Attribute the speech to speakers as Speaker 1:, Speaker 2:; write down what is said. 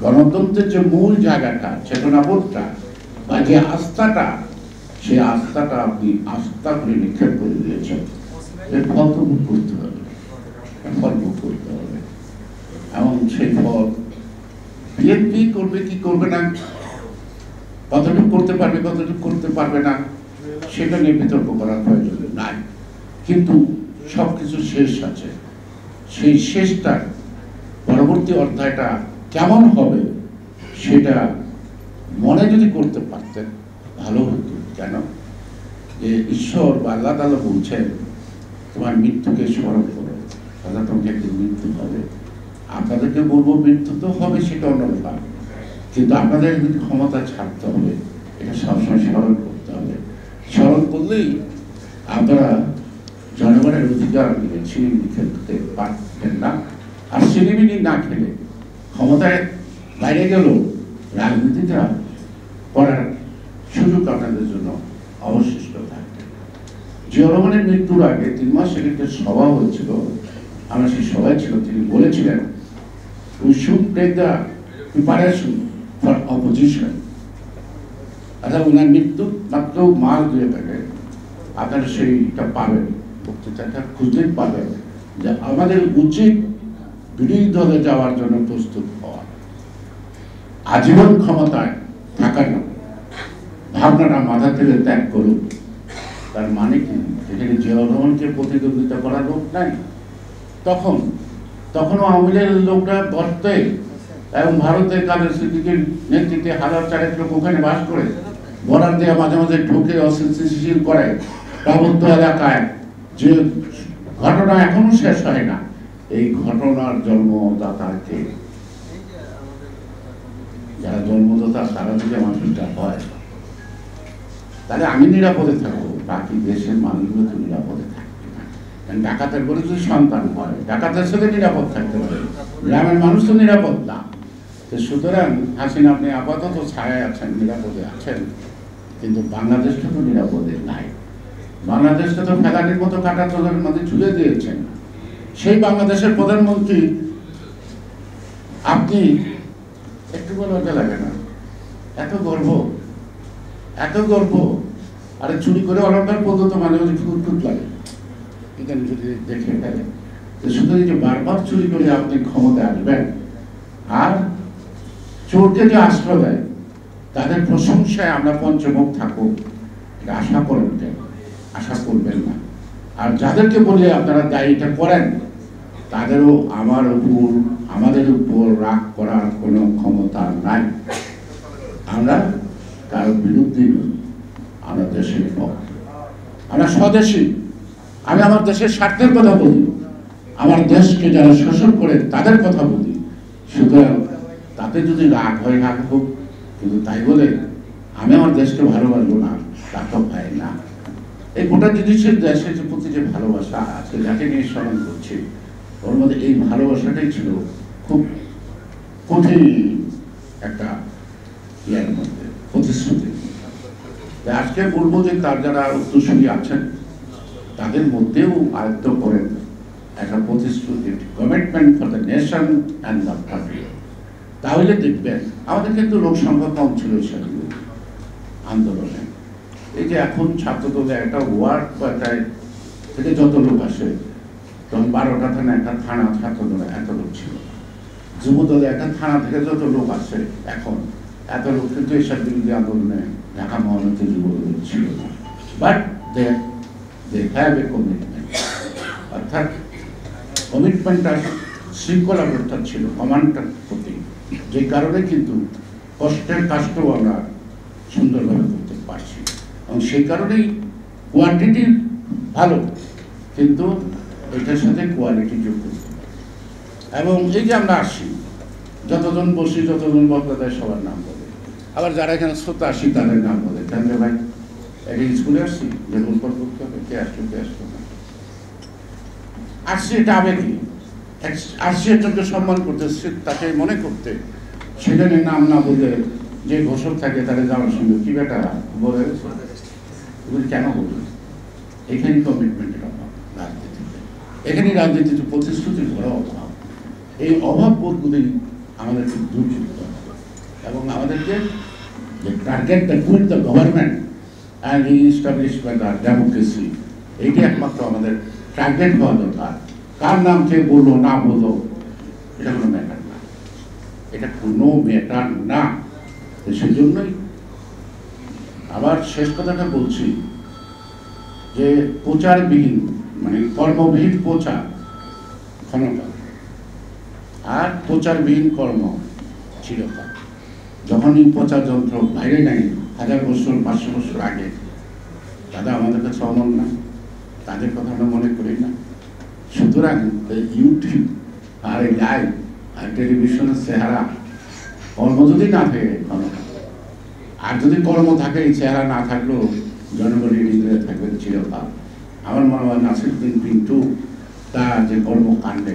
Speaker 1: গণতন্ত্রের যে মূল জায়গাটা, চেতনাবোধটা বা যে আস্থাটা, সেই আস্থাটা আপনি আস্থা করে নিক্ষেপ করে দিয়েছেন। এর ফল তো ভোগ করতে হবে, ফল ভোগ করতে হবে। এবং সেই ফল বিএনপি করবে কি করবে না, কতটুকু করতে পারবে কতটুকু করতে পারবে না, সেটা নিয়ে বিতর্ক করার প্রয়োজন নাই। কিন্তু সবকিছু শেষ আছে, সেই শেষটার পরবর্তী অধ্যায়টা কেমন হবে সেটা মনে যদি করতে পারতেন ভালো হতো। কেন যে ঈশ্বর বা আল্লাহ তাআলা বলছেন তোমার মৃত্যুকে স্মরণ করো, তাহলে তোমাকে একদিন মৃত্যু হবে। আপনাদেরকে বলবো মৃত্যু তো হবে, সেটা অন্য ব্যাপার, কিন্তু আপনাদের যদি ক্ষমতা ছাড়তে হবে, এটা সবসময় স্মরণ করতে হবে। স্মরণ করলেই আপনারা জনগণের অধিকার নিয়ে ছিনিমিনি খেলতে পারতেন না। আর ছিনিমিনি না খেলে ক্ষমতায় বাইরে গেল রাজনীতিটা করার সুযোগ আপনাদের জন্য অবশিষ্ট থাকবে। জিয়াউর রহমানের মৃত্যুর আগে 3 মাস আগে একটা সভা হয়েছিল, আমরা সেই সভায় ছিল, তিনি বলেছিলেন we should take the preparation for opposition। আচ্ছা, ওনার মৃত্যু মাত্র মাস 2 আগে আপনারা সেইটা পাবেন, বক্তৃতাটা খুঁজে পাবেন যে আমাদের উচিত বিরোধী দলে যাওয়ার জন্য প্রস্তুত হওয়া, আজীবন ক্ষমতায় থাকার ভাবনাটা মাথা থেকে ত্যাগ করুন। তার মানে কি, যেখানে জিয়াউর রহমানকে প্রতিদ্বন্দ্বিতা করার লোক নাই, তখনও আওয়ামী লীগের লোকরা বর্তে এবং ভারতের কাদের সিদ্দিকীর নেতৃত্বে 1000-4 লোক ওখানে বাস করে, বর্ডার দিয়ে মাঝে মাঝে ঢুকে অস্থিতিশীল করে পার্বত্য এলাকায়, যে ঘটনা এখনো শেষ হয় না। এই ঘটনার জন্মদাতাকে, যারা জন্মদাতা তারা যদি মানুষটা হয়, তাহলে আমি নিরাপদে থাকবো, বাকি দেশের মানুষগুলো তো নিরাপদে থাকবে না। কারণ ডাকাতের বলে যদি সন্তান হয়, ডাকাতের সাথে নিরাপদ থাকতে পারে, গ্রামের মানুষ তো নিরাপদ না। তো সুতরাং হাসিনা, আপনি আপাতত ছায়ায় আছেন, নিরাপদে আছেন, কিন্তু বাংলাদেশটা তো নিরাপদে নাই। বাংলাদেশটা তো ফেলানির মতো কাটা তলের মধ্যে ঝুলে দিয়েছেন। সেই বাংলাদেশের প্রধানমন্ত্রী আপনি, একটু লজ্জা লাগে না? এত গর্ব, আরে চুরি করে অলঙ্কার পর্যন্ত মাঝে মাঝে ফুট লাগে, এখানে যদি দেখে ফেলে। শুধু যে বারবার চুরি করে আপনি ক্ষমতায় আসবেন, আর চোরকে যে আশ্রয় দেয় তাদের প্রশংসায় আমরা পঞ্চমুখ থাকবো, এটা আশা করেন কেন? আশা করবেন না। আর যাদেরকে বলে আপনারা দায়ীটা করেন, তাদেরও আমাদের উপর রাগ করার কোনো ক্ষমতা নাই। আমরা কারো বিরুদ্ধে নই, আমরা দেশের পক্ষে, আমরা স্বদেশী। আমি আমার দেশের স্বার্থের কথা বলি, আমার দেশকে যারা শোষণ করে তাদের কথা বলি। সুতরাং তাতে যদি রাগ হয় রাগ হোক, কিন্তু তাই বলে আমি আমার দেশকে ভালোবাসবো না, তা তো হয় না। এই গোটা জিনিসের দেশের প্রতি যে ভালোবাসা আছে, যাকে নিয়ে স্মরণ করছি, ওর মধ্যে এই ভালোবাসাটাই ছিল খুব কঠিন একটা ইয়ের মধ্যে, প্রতিশ্রুতি। আজকে বলবো যে তার যারা উত্তরসূরি আছেন তাদের মধ্যেও আয়ত্ত করেন একটা প্রতিশ্রুতি, commitment for the nation and the country. তাহলে দেখবেন আমাদের কিন্তু লোক সংখ্যা কম ছিল সেগুলো আন্দোলনে। এই যে এখন ছাত্রদলে একটা ওয়ার্ড বা থেকে যত লোক আসে, তখন 12টা থানা একটা থানা ছাত্রদলে এত লোক ছিল। যুবদলে একটা থানা থেকে যত লোক আসে এখন এত লোক কিন্তু এসব বিরোধী আন্দোলনে ঢাকা মহানগর যুবদল ছিল না। But they have a commitment, অর্থাৎ কমিটমেন্টটা শৃঙ্খলাবদ্ধ ছিল কমান্ডটার প্রতি, যে কারণে কিন্তু কষ্টের কাজটাও আমরা সুন্দরভাবে করতে পারছি। এবং সেই কারণেই কোয়ান্টিটি ভালো, কিন্তু এটার সাথে কোয়ালিটি যোগ করতে হবে। এবং এই যে আমরা আসি, যতজন বসি, যতজন বক্তা দেয়, সবার নাম বলে, আবার যারা এখানে শ্রোতা আসি তাদের নাম বলে। কেন রে ভাই, একটা স্কুলে আসছি যে রোল কল করতে হবে, কে আসলো না, আসছি এটা আবেগী, আসছি একজনকে সম্মান করতে, তাকে মনে করতে, সেখানে নাম না বলে যে ঘোষক থাকে তাদের যাওয়ার সঙ্গে কি বেটা বলে কেন বলবে? এখানে কমিটমেন্টের অভাব রাজনীতিতে, এখানে রাজনীতিতে প্রতিশ্রুতির বড় অভাব। এই অভাব বোধগুলি আমাদেরকে দূর করতে হবে এবং আমাদেরকে যে target the quit the government and reestablishment আর ডেমোক্রেসি, এইটি একমাত্র আমাদের টার্গেট হওয়া দরকার। কার নাম কে বললো না বললো এটা কোনো ম্যাটার না, এটা কোনো ম্যাটার না। সেই জন্যই আবার শেষ কথাটা বলছি যে প্রচারবিহীন মানে কর্মবিহীন প্রচার ক্ষমতা আর প্রচারবিহীন কর্ম চিরকাল। যখন এই প্রচার যন্ত্র বাইরে নাই 1000 বছর 500 বছর আগে, তারা আমাদের কাছে অমর না, তাদের কথা আমরা মনে করি না। সুতরাং ইউটিউব আর এই লাইভ আর টেলিভিশনের চেহারা কর্ম যদি না থাকে ক্ষমতা, আর যদি কর্ম থাকে এই চেহারা না থাকলেও জনগণের হৃদয়ে থাকবেন চিরকাল। আমার মনে হয় নাসিরউদ্দিন পিন্টু তার যে কর্মকাণ্ডে